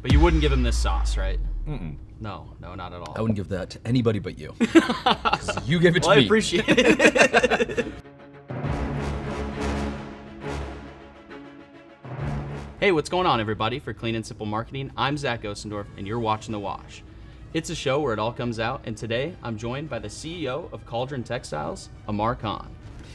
But you wouldn't give him this sauce, right? Mm-mm. No, not at all. I wouldn't give that to anybody but you. 'Cause you gave it to Well, me. I appreciate it. Hey, what's going on, everybody? For Clean and Simple Marketing, I'm Zach Osendorf, and you're watching The Wash. It's a show where it all comes out, and today I'm joined by the CEO of Cauldron Textiles, Ammar Khan.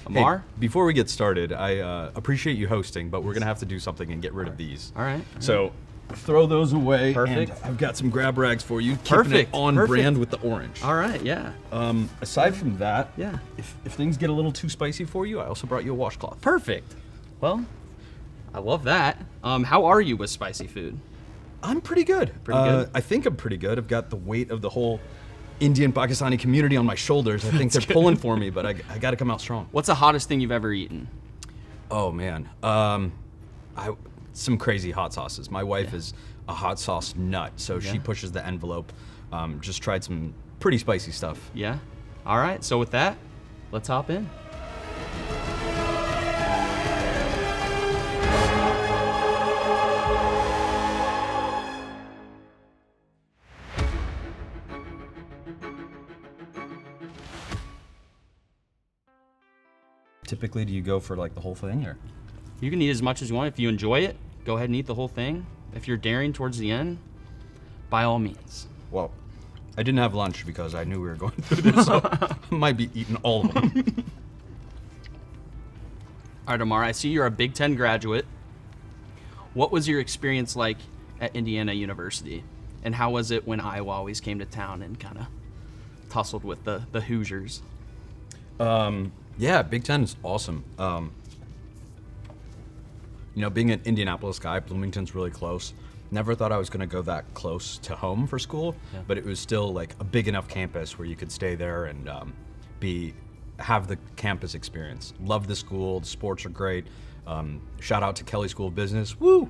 Ammar? Hey, before we get started, I appreciate you hosting, but we're gonna have to do something and get rid of these. All right. So throw those away. Perfect. And I've got some grab rags for you. Keeping it on brand with the orange. All right, yeah. Aside from that, Yeah. if things get a little too spicy for you, I also brought you a washcloth. Perfect. Well, I love that. How are you with spicy food? I'm pretty good. Pretty good? I think I'm pretty good. I've got the weight of the whole Indian Pakistani community on my shoulders. I think they're pulling for me, but I got to come out strong. What's the hottest thing you've ever eaten? Oh man, some crazy hot sauces. My wife is a hot sauce nut, so she pushes the envelope. Just tried some pretty spicy stuff. Yeah? All right, so with that, let's hop in. Typically, do you go for like the whole thing, or? You can eat as much as you want. If you enjoy it, go ahead and eat the whole thing. If you're daring towards the end, by all means. Well, I didn't have lunch because I knew we were going through this, so I might be eating all of them. All right, Ammar, I see you're a Big Ten graduate. What was your experience like at Indiana University? And how was it when Iowa always came to town and kind of tussled with the Hoosiers? Yeah, Big Ten is awesome. Being an Indianapolis guy, Bloomington's really close. Never thought I was going to go that close to home for school, but it was still like a big enough campus where you could stay there and have the campus experience. Love the school. The sports are great. Shout out to Kelly School of Business. Woo!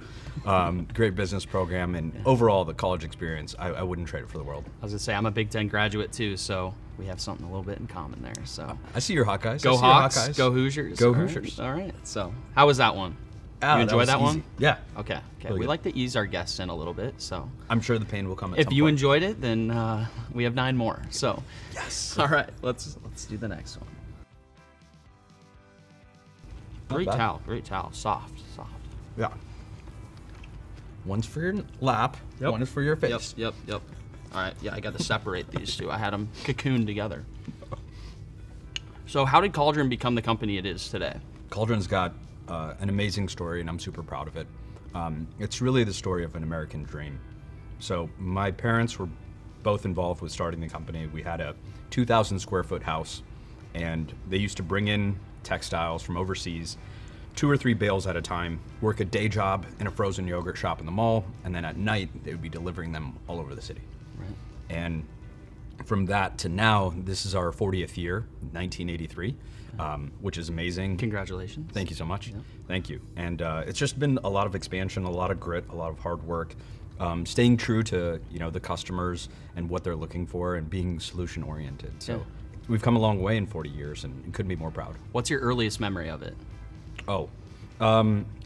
Great business program, and overall the college experience, I wouldn't trade it for the world. I was gonna say I'm a Big Ten graduate too, so we have something a little bit in common there. So I see your Hawkeyes. go Hawks, go Hoosiers, Go All right. Hoosiers. All right. So how was that one? You enjoy that one? Yeah. Okay. Really We good. like to ease our guests in a little bit, so I'm sure the pain will come at if some you point. enjoyed it, then we have 9 more. So Yes. all right, let's do the next one. Great towel, soft. Yeah. One's for your lap, Yep. one is for your face. Yep. All right, yeah, I got to separate these two. I had them cocooned together. So how did Cauldron become the company it is today? Cauldron's got an amazing story, and I'm super proud of it. It's really the story of an American dream. So my parents were both involved with starting the company. We had a 2,000 square foot house, and they used to bring in textiles from overseas, 2 or 3 bales at a time, work a day job in a frozen yogurt shop in the mall, and then at night they would be delivering them all over the city. Right. And from that to now, this is our 40th year, 1983, which is amazing. Congratulations. Thank you so much. Thank you. And it's just been a lot of expansion, a lot of grit, a lot of hard work, staying true to the customers and what they're looking for, and being solution oriented. So we've come a long way in 40 years, and couldn't be more proud. What's your earliest memory of it?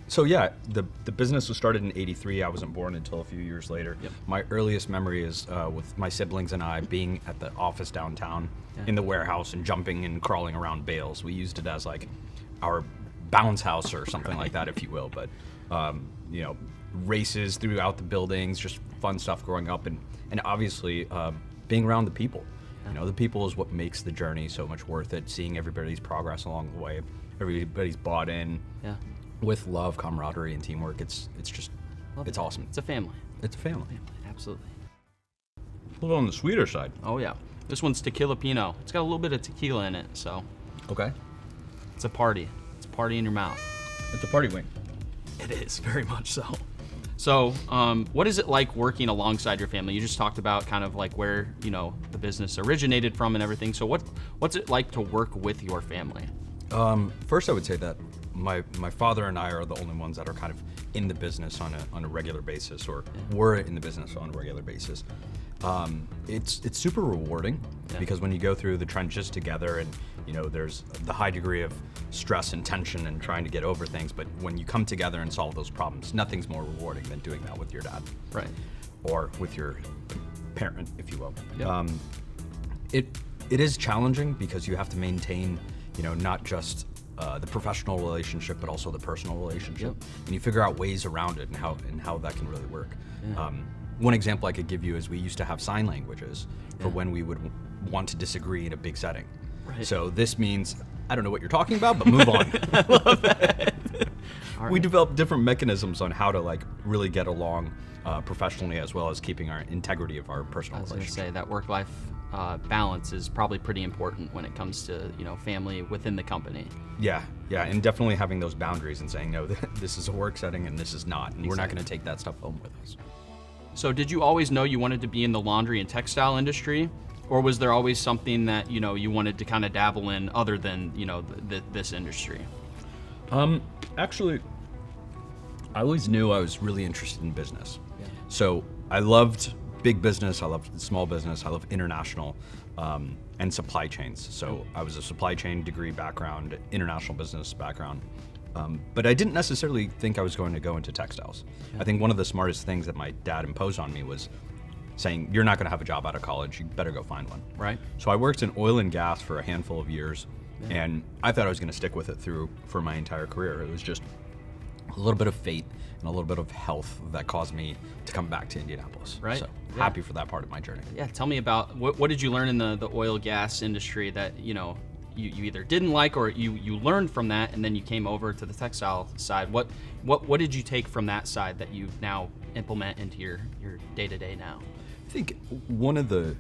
So yeah, the business was started in '83. I wasn't born until a few years later. Yep. My earliest memory is with my siblings and I being at the office downtown in the warehouse and jumping and crawling around bales. We used it as like our bounce house or something like that, if you will. But races throughout the buildings, just fun stuff growing up, and obviously being around the people. The people is what makes the journey so much worth it. Seeing everybody's progress along the way, everybody's bought in. Yeah. With love, camaraderie, and teamwork, it's awesome. It's a family. It's a family. Absolutely. A little on the sweeter side. Oh yeah. This one's tequila Pinot. It's got a little bit of tequila in it, so Okay. it's a party. It's a party in your mouth. It's a party wing. It is, very much so. So, what is it like working alongside your family? You just talked about kind of like where, the business originated from and everything. So what's it like to work with your family? First, I would say that my father and I are the only ones that are kind of in the business on a regular basis, or were in the business on a regular basis. It's super rewarding because when you go through the trenches together, and there's the high degree of stress and tension and trying to get over things, but when you come together and solve those problems, nothing's more rewarding than doing that with your dad. Right. or with your parent, if you will. Yep. It is challenging because you have to maintain, not just the professional relationship, but also the personal relationship, and you figure out ways around it and how that can really work. Yeah. One example I could give you is we used to have sign languages for when we would want to disagree in a big setting. Right. So this means, I don't know what you're talking about, but move on. I love that. All We right. developed different mechanisms on how to really get along professionally, as well as keeping our integrity of our personal I was going to relationship. say that work-life balance is probably pretty important when it comes to family within the company. Yeah, and definitely having those boundaries and saying, no, this is a work setting and this is not, and we're not going to take that stuff home with us. So did you always know you wanted to be in the laundry and textile industry, or was there always something that you wanted to kind of dabble in other than this industry? Actually, I always knew I was really interested in business. Yeah. So I loved big business, I loved small business, I love international and supply chains. So I was a supply chain degree background, international business background. But I didn't necessarily think I was going to go into textiles. Yeah. I think one of the smartest things that my dad imposed on me was saying, you're not going to have a job out of college, you better go find one. Right. So I worked in oil and gas for a handful of years, and I thought I was going to stick with it for my entire career. It was just a little bit of fate and a little bit of health that caused me to come back to Indianapolis. Right. So Yeah. happy for that part of my journey. Yeah, tell me about what did you learn in the oil gas industry that you either didn't like, or you learned from that and then you came over to the textile side. What did you take from that side that you now implement into your day-to-day now? I think one of the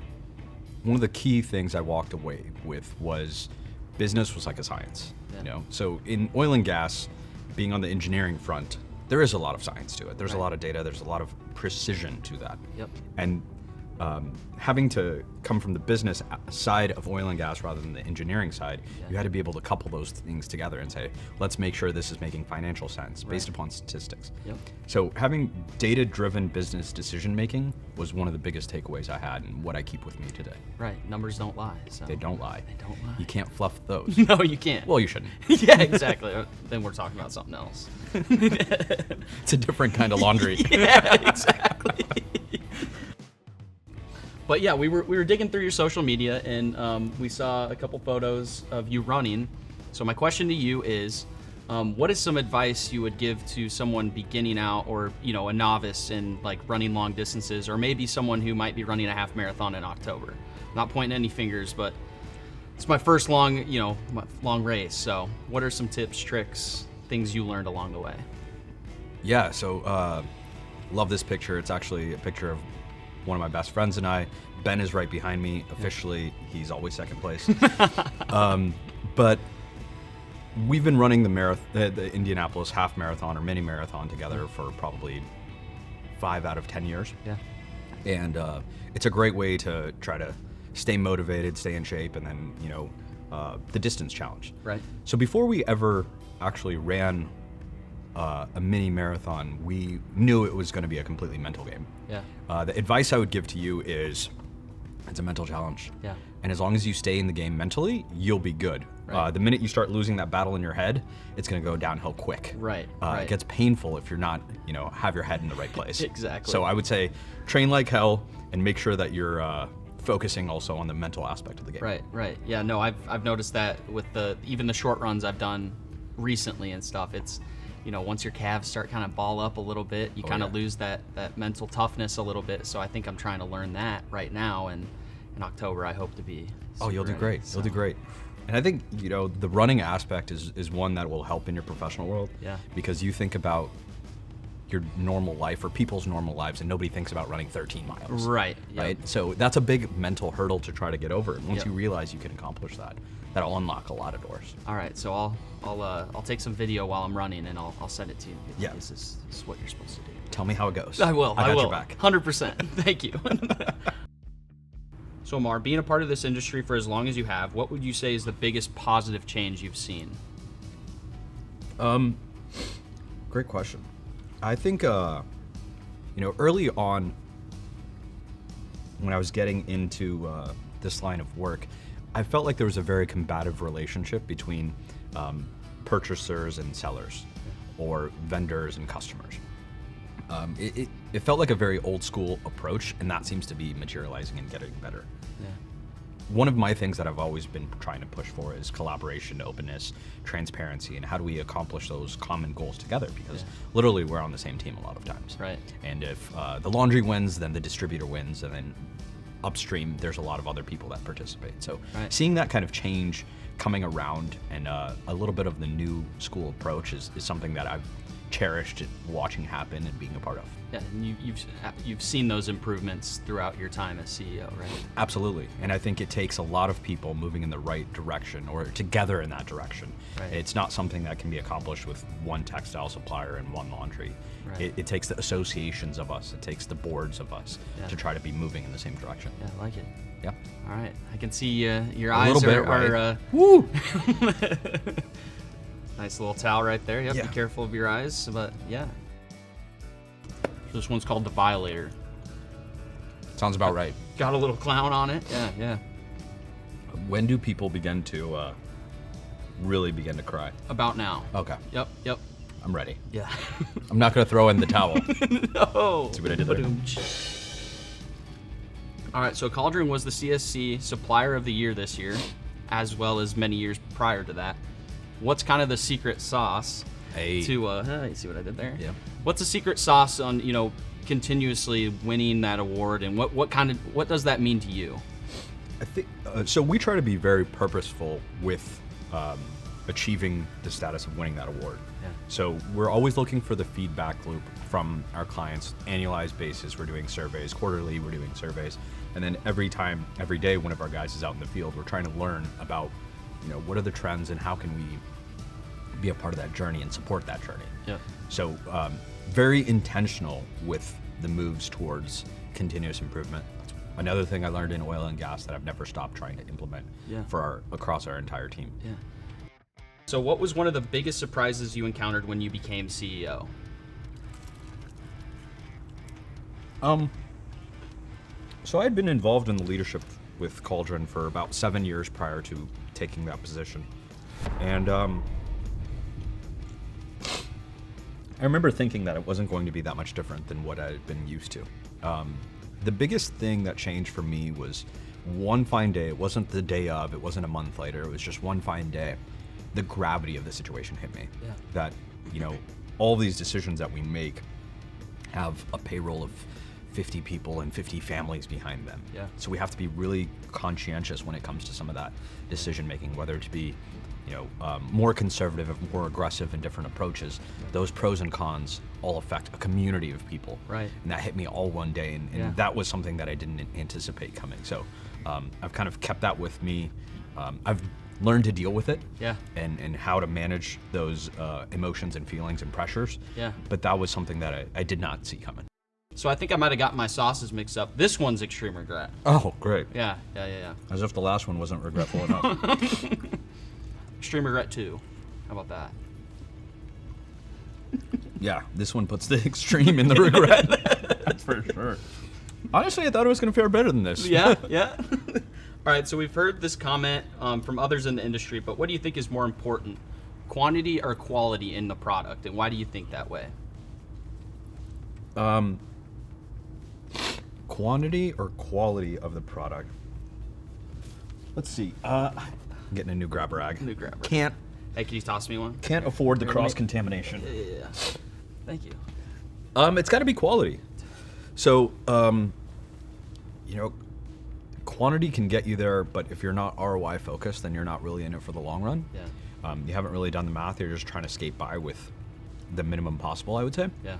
key things I walked away with was business was like a science. Yeah. So in oil and gas, being on the engineering front, there is a lot of science to it. There's a lot of data. There's a lot of precision to that. Yep. And having to come from the business side of oil and gas rather than the engineering side, you had to be able to couple those things together and say, let's make sure this is making financial sense based upon statistics. Yep. So having data-driven business decision-making was one of the biggest takeaways I had and what I keep with me today. Right, numbers don't lie. So. They don't lie. They don't lie. You can't fluff those. No, you can't. Well, you shouldn't. Yeah, exactly. Then we're talking about something else. It's a different kind of laundry. Yeah, exactly. But yeah, we were digging through your social media, and we saw a couple photos of you running. So my question to you is, what is some advice you would give to someone beginning out, or a novice in running long distances, or maybe someone who might be running a half marathon in October? Not pointing any fingers, but it's my first long race. So what are some tips, tricks, things you learned along the way? Yeah, so love this picture. It's actually a picture of one of my best friends and I. Ben is right behind me. Officially, he's always second place. But we've been running the Indianapolis half marathon or mini marathon together for probably 5 out of 10 years. Yeah. And it's a great way to try to stay motivated, stay in shape, and then, the distance challenge. Right. So before we ever actually ran a mini marathon, we knew it was going to be a completely mental game. Yeah. The advice I would give to you is, it's a mental challenge. Yeah. And as long as you stay in the game mentally, you'll be good. Right. The minute you start losing that battle in your head, it's going to go downhill quick. Right. It gets painful if you're not, have your head in the right place. Exactly. So I would say train like hell and make sure that you're focusing also on the mental aspect of the game. Right. Yeah, no, I've noticed that with even the short runs I've done recently and stuff. It's once your calves start kind of ball up a little bit, you kind of lose that mental toughness a little bit. So I think I'm trying to learn that right now, and in October I hope to be. Oh, you'll do super great. ready, You'll do great. And I think, the running aspect is one that will help in your professional world. Yeah. Because you think about your normal life or people's normal lives, and nobody thinks about running 13 miles. Right. Right. So that's a big mental hurdle to try to get over. And once Yep. you realize you can accomplish that, that'll unlock a lot of doors. All right, so I'll take some video while I'm running, and I'll send it to you. Yeah. This is what you're supposed to do. Tell me how it goes. I will. I got will. your back. 100%. Thank you. So, Ammar, being a part of this industry for as long as you have, what would you say is the biggest positive change you've seen? Great question. I think, early on when I was getting into this line of work, I felt like there was a very combative relationship between purchasers and sellers, or vendors and customers. It felt like a very old school approach, and that seems to be materializing and getting better. Yeah. One of my things that I've always been trying to push for is collaboration, openness, transparency, and how do we accomplish those common goals together? Because literally we're on the same team a lot of times. Right. And if the laundry wins, then the distributor wins, and then upstream there's a lot of other people that participate. So seeing that kind of change coming around and a little bit of the new school approach is something that I've cherished watching happen and being a part of. Yeah, and you've seen those improvements throughout your time as CEO, right? Absolutely, and I think it takes a lot of people moving in the right direction or together in that direction. Right. It's not something that can be accomplished with one textile supplier and one laundry. Right. It takes the associations of us, it takes the boards of us to try to be moving in the same direction. Yeah, I like it. Yeah. All right, I can see your A eyes little bit, are right? Woo! Nice little towel right there. Yep, Yeah. be careful of your eyes, but yeah. This one's called the Violator. Sounds about right. Got a little clown on it. Yeah. When do people begin to really begin to cry? About now. Okay, Yep. I'm ready. Yeah. I'm not going to throw in the towel. No. See what I did there? All right, so Cauldron was the CSC Supplier of the Year this year, as well as many years prior to that. What's kind of the secret sauce Hey. to you see what I did there? Yeah. What's the secret sauce on, continuously winning that award, and what does that mean to you? I think so. We try to be very purposeful with achieving the status of winning that award. Yeah. So we're always looking for the feedback loop from our clients. Annualized basis, we're doing surveys. Quarterly, we're doing surveys, and then every day, one of our guys is out in the field. We're trying to learn about, what are the trends and how can we be a part of that journey and support that journey. Yeah. So very intentional with the moves towards continuous improvement. That's another thing I learned in oil and gas that I've never stopped trying to implement across our entire team. Yeah. So what was one of the biggest surprises you encountered when you became CEO? So I had been involved in the leadership with Cauldron for about 7 years prior to taking that position. And I remember thinking that it wasn't going to be that much different than what I had been used to. The biggest thing that changed for me was one fine day. It wasn't the day of, it wasn't a month later, it was just one fine day. The gravity of the situation hit me. Yeah. That, all these decisions that we make have a payroll of 50 people and 50 families behind them. Yeah. So we have to be really conscientious when it comes to some of that decision making, whether to be more conservative or more aggressive in different approaches. Those pros and cons all affect a community of people. Right. And that hit me all one day, and that was something that I didn't anticipate coming. So I've kind of kept that with me. I've learned to deal with it. Yeah. And how to manage those emotions and feelings and pressures. Yeah. But that was something that I did not see coming. So I think I might have got my sauces mixed up. This one's extreme regret. Oh, great. Yeah. As if the last one wasn't regretful enough. Extreme regret 2. How about that? Yeah, this one puts the extreme in the regret. That's for sure. Honestly, I thought it was going to fare better than this. Yeah. All right, so we've heard this comment from others in the industry, but what do you think is more important, quantity or quality in the product, and why do you think that way? Quantity or quality of the product? Let's see. I'm getting a new grab rag. New grab rag. Hey, can you toss me one? Can't afford the cross-contamination. Yeah. Thank you. It's got to be quality. So, quantity can get you there, but if you're not ROI focused, then you're not really in it for the long run. Yeah. You haven't really done the math. You're just trying to skate by with the minimum possible, I would say. Yeah.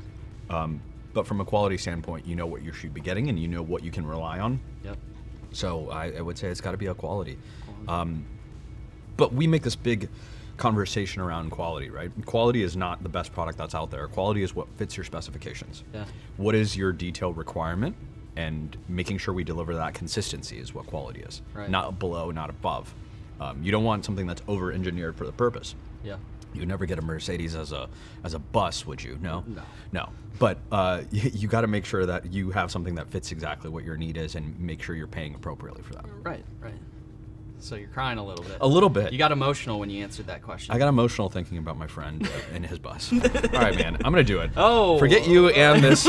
But from a quality standpoint, you know what you should be getting, and you know what you can rely on. Yep. So I would say it's got to be a quality. But we make this big conversation around quality, right? Quality is not the best product that's out there. Quality is what fits your specifications. Yeah. What is your detail requirement? And making sure we deliver that consistency is what quality is. Right. Not below, not above. You don't want something that's over-engineered for the purpose. Yeah. You'd never get a Mercedes as a bus, would you? No. No. But you got to make sure that you have something that fits exactly what your need is, and make sure you're paying appropriately for that. Right. So you're crying a little bit. A little bit. You got emotional when you answered that question. I got emotional thinking about my friend and his bus. All right, man. I'm going to do it. Oh. Forget you and this.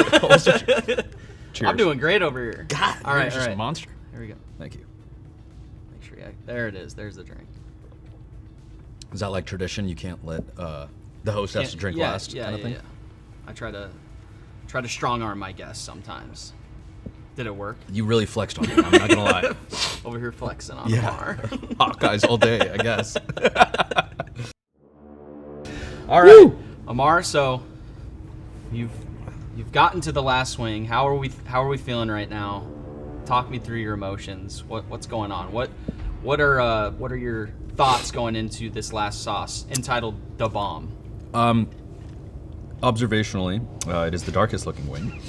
Cheers. I'm doing great over here. God, all right, you're just all right. a monster. Here we go. Thank you. Make sure you. There's it is. There's the drink. Is that like tradition? You can't let the host has to drink last kind of thing? Yeah. I try to strong arm my guests sometimes. Did it work? You really flexed on me. I'm not gonna lie. Over here flexing on Ammar. Hawkeyes all day, I guess. All right, Ammar. So you've gotten to the last swing. How are we feeling right now? Talk me through your emotions. What's going on? What are your thoughts going into this last sauce entitled The Bomb? Observationally, it is the darkest looking wing,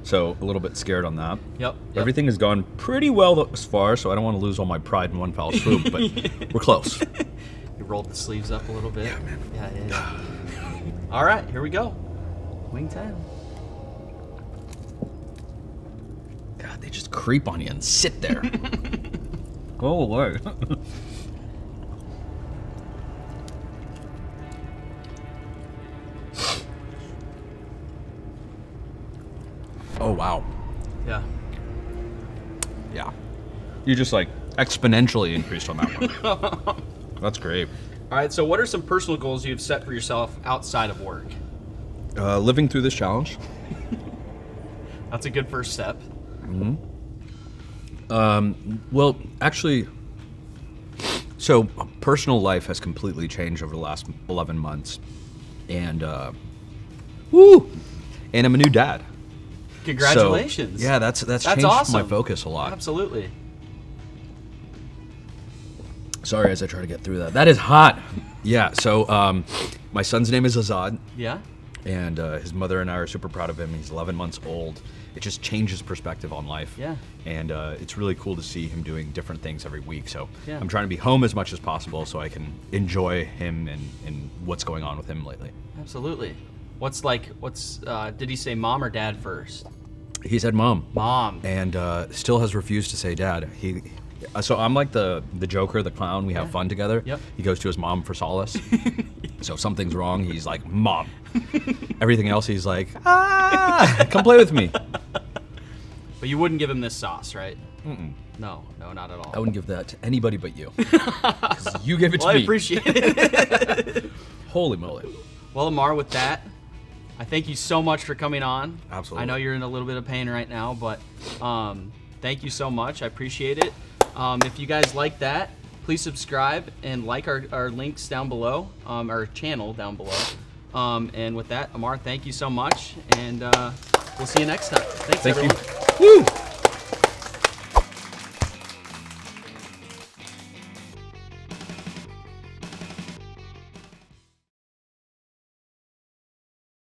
so a little bit scared on that. Yep. Everything has gone pretty well thus far, so I don't want to lose all my pride in one foul swoop, but we're close. You rolled the sleeves up a little bit. Yeah, man. Yeah. All right, here we go. Wing 10. God, they just creep on you and sit there. Go away. Oh, wow. Yeah. Yeah. You just like exponentially increased on that one. That's great. All right, so what are some personal goals you've set for yourself outside of work? Living through this challenge. That's a good first step. Well, actually, so personal life has completely changed over the last 11 months. And, and I'm a new dad. Congratulations. So, yeah, that's changed awesome. my focus a lot. Absolutely. Sorry, as I try to get through that. That is hot. Yeah, so my son's name is Azad. Yeah. And his mother and I are super proud of him. He's 11 months old. It just changes perspective on life. Yeah. And it's really cool to see him doing different things every week. So yeah. I'm trying to be home as much as possible so I can enjoy him and what's going on with him lately. Absolutely. Did he say mom or dad first? He said mom. Mom. And still has refused to say dad. So I'm like the Joker, the clown. We have fun together. Yep. He goes to his mom for solace. So if something's wrong, he's like, mom. Everything else, he's like, come play with me. But you wouldn't give him this sauce, right? Mm-mm. No, not at all. I wouldn't give that to anybody but you. 'Cause you give it to me. I appreciate it. Holy moly. Well, Ammar, with that, I thank you so much for coming on. Absolutely. I know you're in a little bit of pain right now, but thank you so much. I appreciate it. If you guys like that, please subscribe and like our links down below, our channel down below. And with that, Ammar, thank you so much, and we'll see you next time. Thanks, everyone. Thank you. Woo!